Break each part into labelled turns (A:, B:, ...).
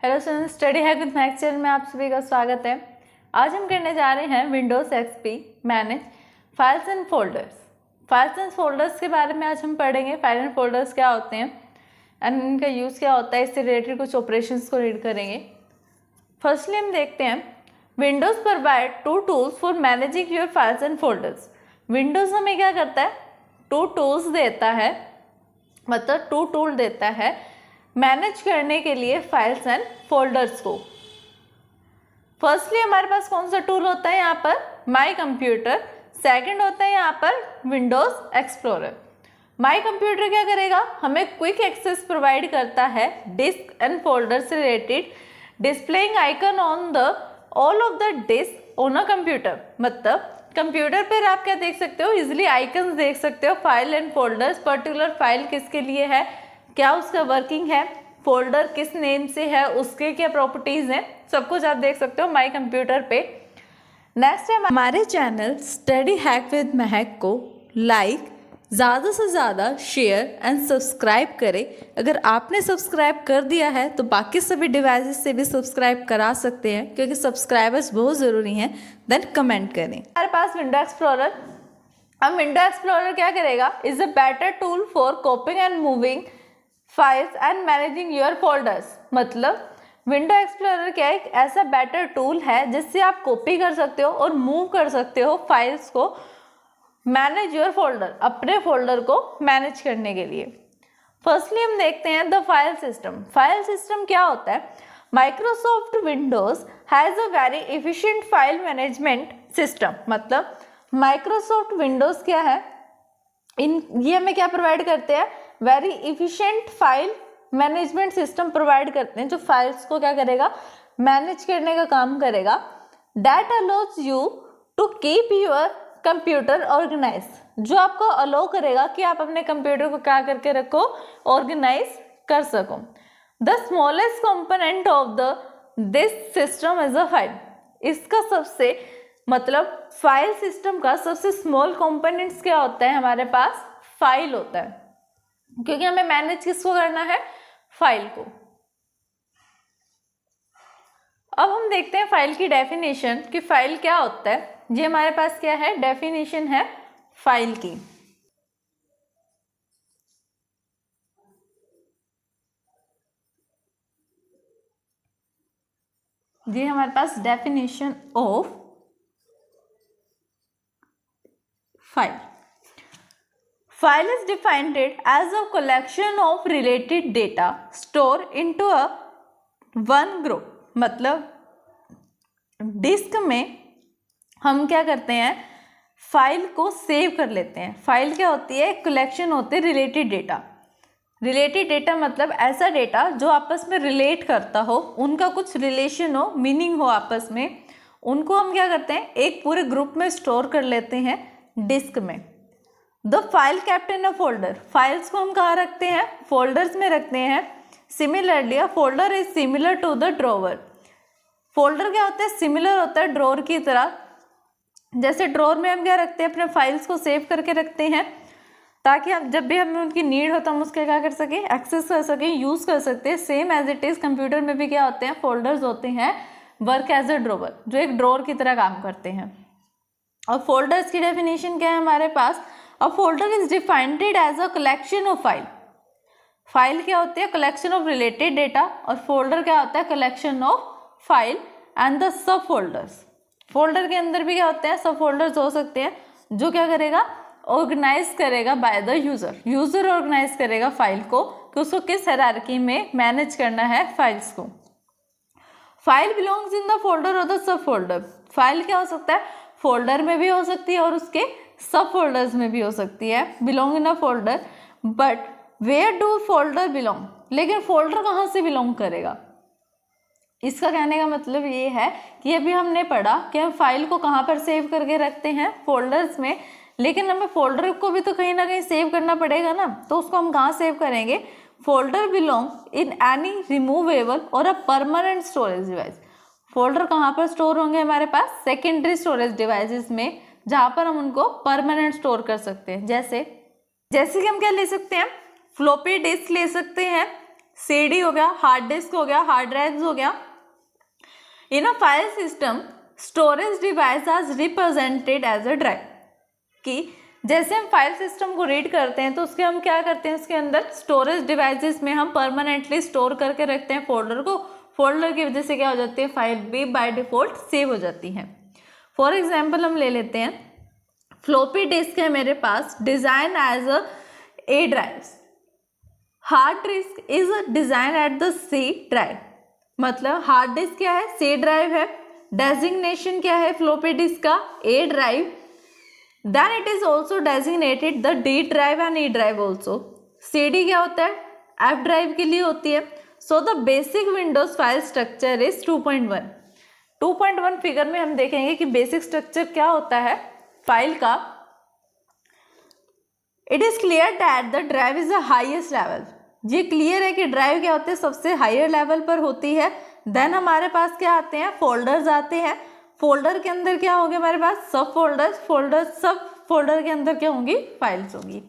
A: Hello students, study hack with maths channel में आप सभी का स्वागत है। आज हम करने जा रहे हैं Windows XP manage files and folders. Files and folders के बारे में आज हम पढ़ेंगे। फाइल एंड फोल्डर्स क्या होते हैं एंड इनका यूज़ क्या होता है, इससे रिलेटेड कुछ ऑपरेशंस को रीड करेंगे। फर्स्टली हम देखते हैं Windows provide two tools for managing your files and folders. Windows हमें क्या करता है, टू टूल्स देता है, मतलब टू टूल देता है मैनेज करने के लिए फाइल्स एंड फोल्डर्स को। फर्स्टली हमारे पास कौन सा टूल होता है यहाँ पर, माई कंप्यूटर। सेकंड होता है यहाँ पर विंडोज एक्सप्लोरर। माई कंप्यूटर क्या करेगा, हमें क्विक एक्सेस प्रोवाइड करता है डिस्क एंड फोल्डर से related, displaying icon on the all of the disk on a computer. मतलब कंप्यूटर पर आप क्या देख सकते हो, इजिली आइकन्स देख सकते हो, file and folders, particular file किसके लिए है, क्या उसका वर्किंग है, फोल्डर किस नेम से है, उसके क्या प्रॉपर्टीज हैं, सब कुछ आप देख सकते हो माई कंप्यूटर पे। नेक्स्ट है हमारे चैनल स्टडी हैक विद महक को लाइक, ज़्यादा से ज़्यादा शेयर एंड सब्सक्राइब करें। अगर आपने सब्सक्राइब कर दिया है तो बाकी सभी डिवाइसेस से भी सब्सक्राइब करा सकते हैं, क्योंकि सब्सक्राइबर्स बहुत ज़रूरी हैं। देन कमेंट करें। हमारे पास विंडो एक्सप्लोरर। अब विंडो एक्सप्लोरर क्या करेगा, is a better tool for कॉपिंग and moving files and managing your folders. मतलब विंडो एक्सप्लोरर क्या एक ऐसा बेटर टूल है जिससे आप कॉपी कर सकते हो और मूव कर सकते हो फाइल्स को, मैनेज योर फोल्डर, अपने फोल्डर को मैनेज करने के लिए। फर्स्टली हम देखते हैं the file system. File system क्या होता है, Microsoft Windows has a very efficient file management system. मतलब माइक्रोसॉफ्ट विंडोज क्या है, ये हमें क्या प्रोवाइड करते हैं, very efficient file management system provide करते हैं, जो फाइल्स को क्या करेगा, मैनेज करने का काम करेगा। That allows you to keep your computer organise, जो आपको अलाउ करेगा कि आप अपने कंप्यूटर को क्या करके रखो, ऑर्गेनाइज कर सको। The smallest component of the this system is a file. इसका सबसे मतलब फाइल सिस्टम का सबसे स्मॉल कंपोनेंट्स क्या होता है, हमारे पास फाइल होता है, क्योंकि हमें मैनेज किसको करना है, फाइल को। अब हम देखते हैं फाइल की डेफिनेशन कि फाइल क्या होता है। ये हमारे पास क्या है, डेफिनेशन है फाइल की। ये हमारे पास definition of file. File is defined as a collection of related data stored into a one group। मतलब डिस्क में हम क्या करते हैं, फाइल को सेव कर लेते हैं। फाइल क्या होती है, कलेक्शन होती है रिलेटेड डेटा। रिलेटेड डेटा मतलब ऐसा डेटा जो आपस में रिलेट करता हो, उनका कुछ रिलेशन हो, मीनिंग हो आपस में, उनको हम क्या करते हैं, एक पूरे ग्रुप में स्टोर कर लेते हैं डिस्क में। The file kept in a folder. Files को हम कहाँ रखते हैं, फोल्डर्स में रखते हैं। Similarly a folder is similar to the drawer. Folder क्या होता है, सिमिलर होता है ड्रॉर की तरह। जैसे ड्रॉर में हम क्या रखते हैं, अपने फाइल्स को सेव करके रखते हैं, ताकि हम जब भी हमें उनकी नीड हो तो हम उसके क्या कर सकें, एक्सेस कर सकें, यूज़ कर सकते हैं। Same as it is computer में भी क्या होते हैं, फोल्डर्स होते हैं, वर्क एज अ ड्रॉवर, जो एक ड्रॉर की तरह काम करते हैं। और फोल्डर्स की डेफिनेशन क्या है हमारे पास, A folder is defined as a collection of file। File क्या होती है, कलेक्शन ऑफ रिलेटेड डेटा, और फोल्डर क्या होता है, collection of file and the sub folders. Folder के अंदर भी क्या होते हैं, सब फोल्डर्स हो सकते हैं, जो क्या करेगा, ऑर्गेनाइज करेगा by the user. User organise करेगा फाइल को कि उसको किस हायरार्की में मैनेज करना है फाइल्स को। File belongs in the folder और द सब फोल्डर। फाइल क्या हो सकता है, फोल्डर में भी हो सकती है और उसके सब फोल्डर्स में भी हो सकती है। Belong in a folder, but where do folder belong, लेकिन फोल्डर कहाँ से बिलोंग करेगा। इसका कहने का मतलब ये है कि अभी हमने पढ़ा कि हम फाइल को कहाँ पर सेव करके रखते हैं, फोल्डर्स में, लेकिन हमें फोल्डर को भी तो कहीं ना कहीं सेव करना पड़ेगा ना, तो उसको हम कहाँ सेव करेंगे। Folder belong in any removable or a permanent storage device. Folder कहाँ पर स्टोर होंगे हमारे पास, सेकेंडरी स्टोरेज डिवाइसेस में, जहाँ पर हम उनको परमानेंट स्टोर कर सकते हैं। जैसे कि हम क्या ले सकते हैं, फ्लॉपी डिस्क ले सकते हैं, CD हो गया, हार्ड डिस्क हो गया, हार्ड ड्राइव्स हो गया। In a file system storage device are represented as a drive, कि जैसे हम फाइल सिस्टम को रीड करते हैं तो उसके हम क्या करते हैं, उसके अंदर स्टोरेज डिवाइसेस में हम परमानेंटली स्टोर करके रखते हैं फोल्डर को। फोल्डर की वजह से क्या हो जाती है, फाइल भी बाय डिफॉल्ट सेव हो जाती है। फॉर एग्जाम्पल हम ले लेते हैं, फ्लॉपी डिस्क है मेरे पास, design as a A drive, hard disk is design at the C drive. मतलब हार्ड डिस्क क्या है, सी ड्राइव है, डेजिग्नेशन क्या है फ्लॉपी डिस्क का, ए drive. Then it is also designated the D drive and E drive also. CD क्या होता है, F drive के लिए होती है। So the basic Windows file structure is 2.1. 2.1 figure में हम देखेंगे कि बेसिक स्ट्रक्चर क्या होता है फाइल का। It is clear that the drive is the highest level. ये क्लियर है कि ड्राइव क्या होते हैं, सबसे हायर लेवल पर होती है। देन हमारे पास क्या आते हैं, फोल्डर्स आते हैं। फोल्डर के अंदर क्या होंगे हमारे पास, सब फोल्डर्स, सब फोल्डर के अंदर क्या होंगी, फाइल्स होंगी।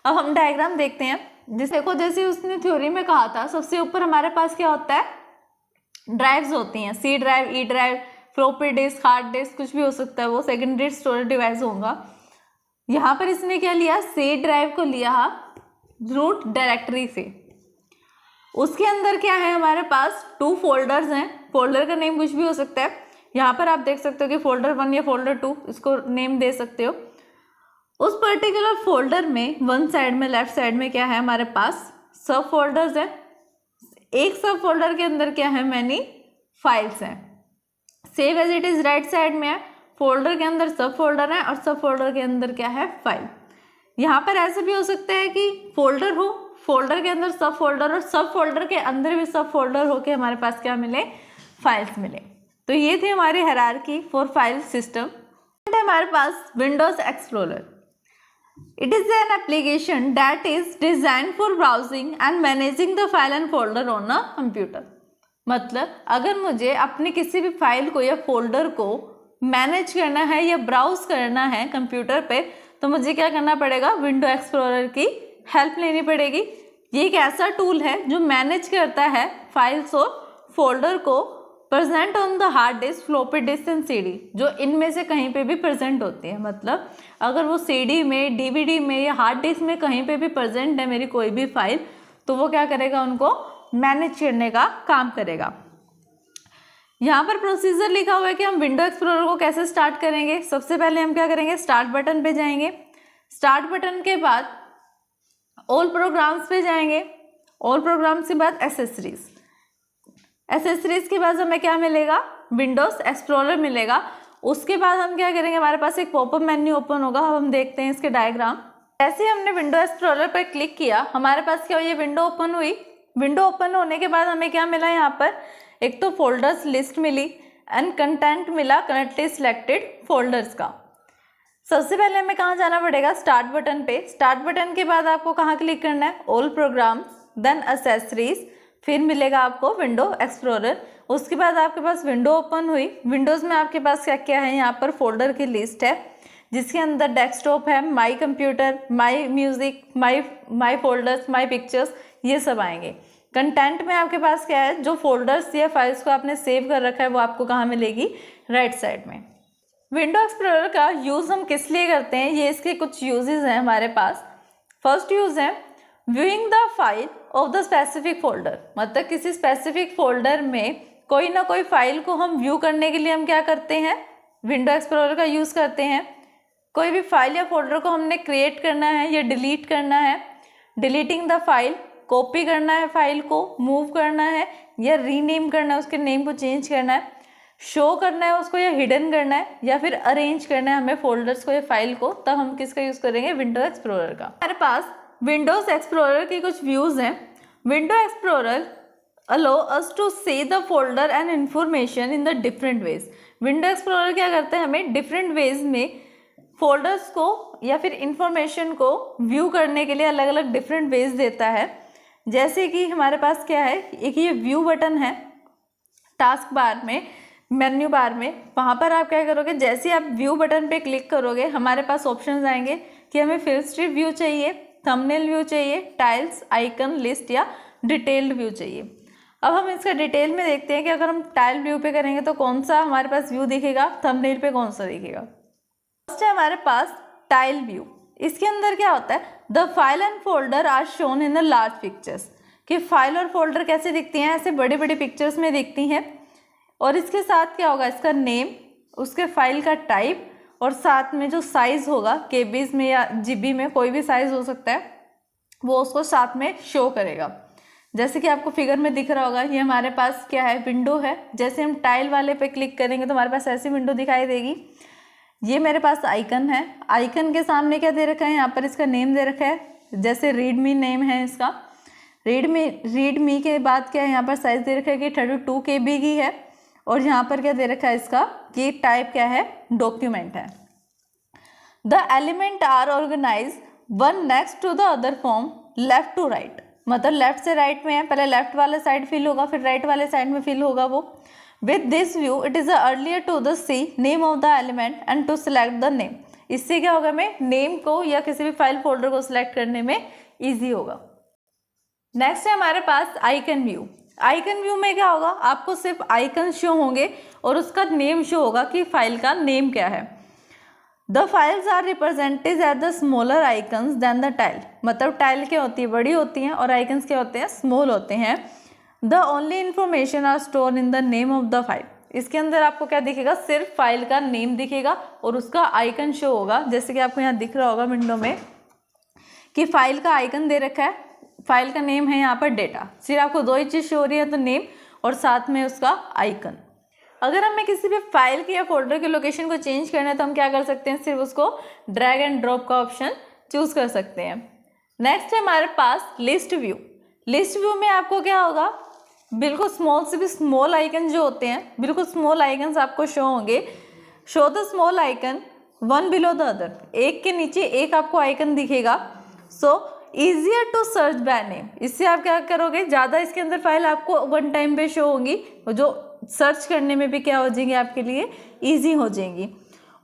A: अब हम डायग्राम देखते हैं। देखो जैसे उसने थ्योरी में कहा था, सबसे ऊपर हमारे पास क्या होता है, ड्राइव्स होती हैं, C drive, E drive, floppy disk, hard disk, कुछ भी हो सकता है, वो सेकेंडरी स्टोरेज डिवाइस होगा। यहाँ पर इसने क्या लिया, सी ड्राइव को लिया रूट डायरेक्टरी से। उसके अंदर क्या है हमारे पास, 2 फोल्डर्स हैं। फोल्डर का नेम कुछ भी हो सकता है। यहाँ पर आप देख सकते हो कि फोल्डर 1 या फोल्डर 2 इसको नेम दे सकते हो। उस पर्टिकुलर फोल्डर में वन साइड में, लेफ्ट साइड में क्या है हमारे पास, सब फोल्डर्स हैं। एक सब फोल्डर के अंदर क्या है, मैनी फाइल्स हैं। Save as it is right side में है, फोल्डर के अंदर सब फोल्डर है और सब फोल्डर के अंदर क्या है, फाइल। यहाँ पर ऐसे भी हो सकता है कि फोल्डर हो, फोल्डर के अंदर सब फोल्डर और सब फोल्डर के अंदर भी सब फोल्डर होके हमारे पास क्या मिले, फाइल्स मिले। तो ये थी हमारी हायरार्की फॉर फाइल सिस्टम। हमारे पास Windows Explorer. It is an application that is design for browsing and managing the file and folder on a computer. मतलब अगर मुझे अपनी किसी भी फाइल को या फोल्डर को मैनेज करना है या ब्राउज करना है कंप्यूटर पे, तो मुझे क्या करना पड़ेगा, विंडो एक्सप्लोरर की हेल्प लेनी पड़ेगी। ये एक ऐसा टूल है जो मैनेज करता है फाइल्स और फोल्डर को present on the hard disk, floppy disk and CD, जो इनमें से कहीं पे भी प्रेजेंट होती है। मतलब अगर वो सीडी में, डीवीडी में या हार्ड डिस्क में कहीं पे भी प्रेजेंट है मेरी कोई भी फाइल, तो वो क्या करेगा, उनको मैनेज करने का काम करेगा। यहाँ पर प्रोसीजर लिखा हुआ है कि हम विंडो एक्सप्लोरर को कैसे स्टार्ट करेंगे। सबसे पहले हम क्या करेंगे, स्टार्ट बटन पे जाएंगे। स्टार्ट बटन के बाद ऑल प्रोग्राम्स पे जाएंगे। ऑल प्रोग्राम्स के बाद एसेसरीज। एसेसरीज के बाद हमें क्या मिलेगा, विंडोज एक्सप्लोरर मिलेगा। उसके बाद हम क्या करेंगे, हमारे पास एक पॉपअप मेन्यू ओपन होगा। अब हम देखते हैं इसके डायग्राम। जैसे हमने विंडो एक्सप्लोरर पर क्लिक किया, हमारे पास क्या हुई, ये विंडो ओपन हुई। विंडो ओपन होने के बाद हमें क्या मिला, यहाँ पर एक तो फोल्डर्स लिस्ट मिली एंड कंटेंट मिला करंटली सिलेक्टेड फोल्डर्स का। सबसे पहले हमें कहाँ जाना पड़ेगा, स्टार्ट बटन पे। स्टार्ट बटन के बाद आपको कहाँ क्लिक करना है, ऑल प्रोग्राम्स, देन एसेसरीज, फिर मिलेगा आपको विंडो एक्सप्लोरर। उसके बाद आपके पास विंडो ओपन हुई। विंडोज़ में आपके पास क्या क्या है, यहाँ पर फोल्डर की लिस्ट है जिसके अंदर डेस्कटॉप है, my computer, my music, my folders, my pictures, ये सब आएंगे। कंटेंट में आपके पास क्या है, जो फोल्डर्स या फाइल्स को आपने सेव कर रखा है वो आपको कहाँ मिलेगी, राइट साइड में। विंडो एक्सप्लोरर का यूज़ हम किस लिए करते हैं, ये इसके कुछ यूजेस हैं हमारे पास। फर्स्ट यूज़ है viewing the file of the specific folder. मतलब किसी स्पेसिफिक फोल्डर में कोई ना कोई फाइल को हम व्यू करने के लिए हम क्या करते हैं, विंडो एक्सप्लोरर का यूज़ करते हैं। कोई भी फाइल या फोल्डर को हमने क्रिएट करना है या डिलीट करना है, डिलीटिंग द फाइल, कॉपी करना है फाइल को, मूव करना है या रीनेम करना है, उसके नेम को चेंज करना है, शो करना है उसको या हिडन करना है, या फिर अरेंज करना है हमें फोल्डर्स को या फाइल को, तब हम किसका यूज़ करेंगे, विंडो एक्सप्लोरर का। हमारे पास विंडोज एक्सप्लोरर के कुछ व्यूज़ हैं। Window explorer allow us to see the folder and information in the different ways. Window explorer क्या करते हैं, हमें डिफरेंट वेज में फोल्डर्स को या फिर इंफॉर्मेशन को व्यू करने के लिए अलग अलग डिफरेंट वेज देता है। जैसे कि हमारे पास क्या है, एक ये व्यू बटन है टास्क बार में, मेन्यू बार में। वहाँ पर आप क्या करोगे, जैसे आप व्यू बटन पे क्लिक करोगे हमारे पास ऑप्शंस आएंगे कि हमें फिल स्ट्रिप व्यू चाहिए, थंबनेल व्यू चाहिए, टाइल्स, आइकन, लिस्ट या डिटेल्ड व्यू चाहिए। अब हम इसका डिटेल में देखते हैं कि अगर हम टाइल व्यू पे करेंगे तो कौन सा हमारे पास व्यू दिखेगा, थंबनेल पे कौन सा दिखेगा। फर्स्ट है हमारे पास टाइल व्यू। इसके अंदर क्या होता है, the file and folder are shown in the large pictures, कि फाइल और फोल्डर कैसे दिखती हैं, ऐसे बड़े बड़े पिक्चर्स में दिखती हैं। और इसके साथ क्या होगा, इसका नेम, उसके फाइल का टाइप और साथ में जो साइज़ होगा, केबीज में या जीबी में, कोई भी साइज़ हो सकता है, वो उसको साथ में शो करेगा। जैसे कि आपको फिगर में दिख रहा होगा, ये हमारे पास क्या है, विंडो है। जैसे हम टाइल वाले पे क्लिक करेंगे तो हमारे पास ऐसी विंडो दिखाई देगी। ये मेरे पास आइकन है, आइकन के सामने क्या दे रखा है, यहाँ पर इसका नेम दे रखा है, जैसे रीडमी नेम है इसका। रीडमी के बाद क्या है, यहाँ पर साइज़ दे रखा है कि 32 KB की है। और यहाँ पर क्या दे रखा है इसका, कि टाइप क्या है, डॉक्यूमेंट है। The element are organise one next to the other from left to right, मतलब लेफ्ट से राइट में है, पहले लेफ्ट वाले साइड फिल होगा, फिर राइट वाले साइड में फिल होगा वो। With this view it is earlier to the see name of the element and to select the name. इससे क्या होगा, हमें नेम को या किसी भी फाइल फोल्डर को सिलेक्ट करने में ईजी होगा। नेक्स्ट है हमारे पास आइकन व्यू। आइकन व्यू में क्या होगा, आपको सिर्फ आइकन शो होंगे और उसका नेम शो होगा कि फाइल का नेम क्या है। The files are represented at the smaller icons than the tile, मतलब टाइल क्या होती है, बड़ी होती हैं, और आइकन्स क्या होते हैं, स्मॉल होते हैं। The only information are store in the name of the file. इसके अंदर आपको क्या दिखेगा, सिर्फ फाइल का नेम दिखेगा और उसका आइकन शो होगा। जैसे कि आपको यहाँ दिख रहा होगा विंडो में कि फाइल का आइकन दे रखा है, फाइल का नेम है यहाँ पर डेटा। सिर्फ आपको दो ही चीज़ शो हो रही है, तो नेम और साथ में उसका आइकन। अगर हमें किसी भी फाइल की या फोल्डर की लोकेशन को चेंज करना है तो हम क्या कर सकते हैं, सिर्फ उसको ड्रैग एंड ड्रॉप का ऑप्शन चूज कर सकते हैं। नेक्स्ट है हमारे पास लिस्ट व्यू। लिस्ट व्यू में आपको क्या होगा, बिल्कुल स्मॉल से भी स्मॉल आइकन जो होते हैं, बिल्कुल स्मॉल आइकन्स आपको शो होंगे। Show the small icon one below the other, एक के नीचे एक आपको आइकन दिखेगा। So easier to search by name, इससे आप क्या करोगे, ज़्यादा इसके अंदर फाइल आपको वन टाइम पे शो होंगी, जो सर्च करने में भी क्या हो जाएंगी, आपके लिए ईजी हो जाएंगी।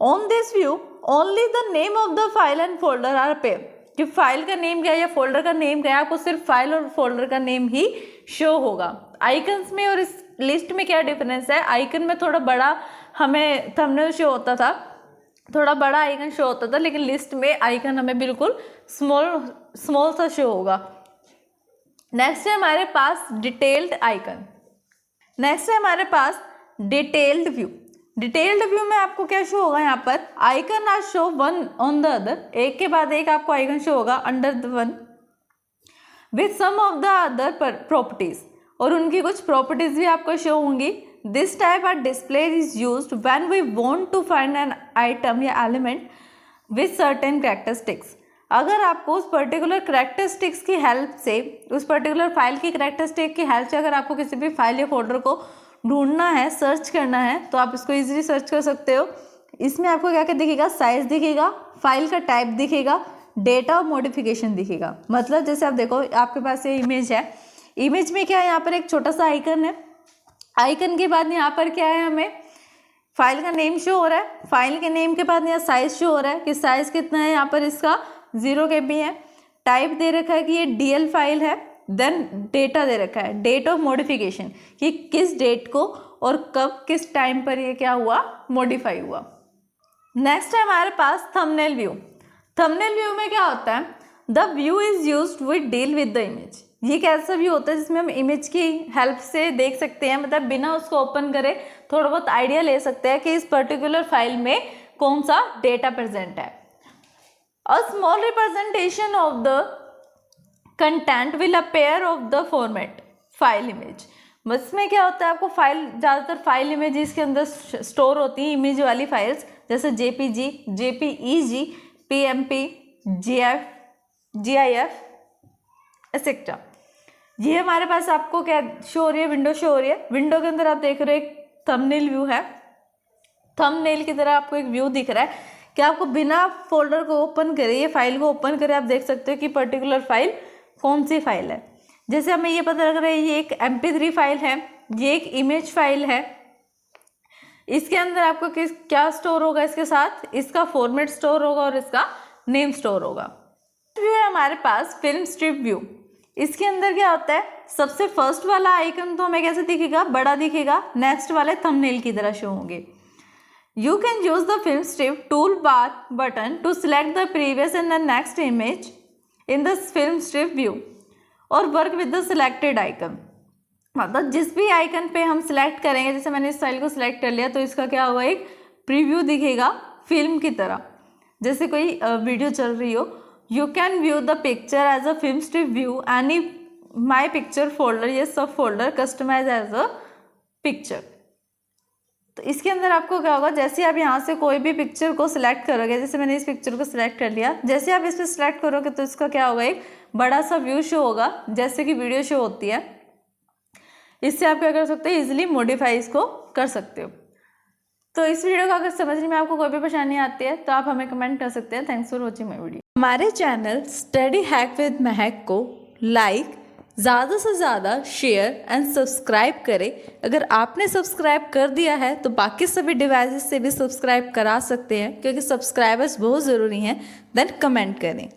A: On this view only the name of the file and folder are appear, कि फाइल का नेम क्या है या फोल्डर का नेम क्या है, आपको सिर्फ फाइल और फोल्डर का नेम ही शो होगा। आइकन्स में और इस लिस्ट में क्या डिफरेंस है, आइकन में थोड़ा बड़ा हमें थंबनेल शो होता था, थोड़ा बड़ा आइकन शो होता था, लेकिन लिस्ट में आइकन हमें बिल्कुल स्मॉल सा शो होगा। नेक्स्ट है हमारे पास डिटेल्ड आइकन। नेक्स्ट है हमारे पास डिटेल्ड व्यू। डिटेल्ड व्यू में आपको क्या शो होगा, यहाँ पर icon are show one on the other, एक के बाद एक आपको आइकन शो होगा under the one with some of the other properties, और उनकी कुछ प्रॉपर्टीज भी आपको शो होंगी। This type of display is used when we want to find an item या एलिमेंट विथ सर्टेन कैरेक्टरिस्टिक्स। अगर आपको उस पर्टिकुलर कैरेक्टरिस्टिक्स की हेल्प से, उस पर्टिकुलर फाइल की कैरेक्टरिस्टिक की हेल्प से अगर आपको किसी भी फाइल या फोल्डर को ढूंढना है, सर्च करना है, तो आप इसको इजीली सर्च कर सकते हो। इसमें आपको क्या क्या दिखेगा, साइज दिखेगा, फाइल का टाइप दिखेगा, डेटा और मॉडिफिकेशन दिखेगा। मतलब जैसे आप देखो, आपके पास ये इमेज है, इमेज में क्या है, यहाँ पर एक छोटा सा आइकन है, आइकन के बाद यहाँ पर क्या है, हमें फाइल का नेम शो हो रहा है, फाइल के नेम के बाद यहाँ साइज शो हो रहा है कि साइज कितना है, यहाँ पर इसका 0 KB है। टाइप दे रखा है कि ये DL फाइल है। देन डेटा दे रखा है, डेट ऑफ मॉडिफिकेशन, कि किस डेट को और कब किस टाइम पर ये क्या हुआ, मॉडिफाई हुआ। नेक्स्ट है हमारे पास थंबनेल व्यू। थंबनेल व्यू में क्या होता है, the view is used with deal with the image. ये कैसा व्यू होता है जिसमें हम इमेज की हेल्प से देख सकते हैं, मतलब बिना उसको ओपन करे थोड़ा बहुत आइडिया ले सकते हैं कि इस पर्टिकुलर फाइल में कौन सा डेटा प्रेजेंट है। A small representation of the content will appear of the format file image। इसमें क्या होता है, आपको फाइल, ज़्यादातर फाइल इमेजेस के अंदर स्टोर होती हैं इमेज वाली फाइल्स, जैसे JPG, JPEG, PMP, GIF etcetera. ये हमारे पास आपको क्या शो हो रही है, विंडो शो हो रही है। विंडो के अंदर आप देख रहे हो एक थंबनेल व्यू है, थंबनेल की तरह आपको एक व्यू दिख रहा है कि आपको बिना फोल्डर को ओपन करे, ये फाइल को ओपन करे, आप देख सकते हो कि पर्टिकुलर फाइल कौन सी फाइल है। जैसे हमें ये पता लग रहा है ये एक MP3 फाइल है, ये एक इमेज फाइल है। इसके अंदर आपको क्या स्टोर होगा, इसके साथ इसका फॉर्मेट स्टोर होगा और इसका नेम स्टोर होगा। व्यू है हमारे पास फिल्म स्ट्रिप व्यू। इसके अंदर क्या होता है, सबसे फर्स्ट वाला आइकन तो हमें कैसे दिखेगा, बड़ा दिखेगा, नेक्स्ट वाले थंबनेल की तरह शो होंगे। You can use the film strip toolbar button to select the previous and the next image in the film strip view और work with the selected icon। मतलब जिस भी आइकन पे हम सिलेक्ट करेंगे, जैसे मैंने इस फाइल को सिलेक्ट कर लिया तो इसका क्या होगा, एक प्रीव्यू दिखेगा फिल्म की तरह, जैसे कोई वीडियो चल रही हो। You can view the picture as a film strip view any my picture folder, ये सब folder customise as a picture. तो इसके अंदर आपको क्या होगा, जैसे आप यहाँ से कोई भी पिक्चर को सिलेक्ट करोगे, जैसे मैंने इस पिक्चर को सिलेक्ट कर लिया, जैसे आप इस पर सिलेक्ट करोगे तो इसका क्या होगा, एक बड़ा सा व्यू शो होगा, जैसे कि वीडियो शो होती है। इससे आप क्या कर सकते हो, इजीली मॉडिफाई इसको कर सकते हो। तो इस वीडियो को अगर समझने में आपको कोई भी परेशानी आती है तो आप हमें कमेंट कर सकते हैं। Thanks for watching my video. हमारे चैनल स्टडी हैक विद महक को लाइक, ज़्यादा से ज़्यादा शेयर एंड सब्सक्राइब करें। अगर आपने सब्सक्राइब कर दिया है तो बाकी सभी डिवाइसेस से भी सब्सक्राइब करा सकते हैं, क्योंकि सब्सक्राइबर्स बहुत ज़रूरी हैं। देन कमेंट करें।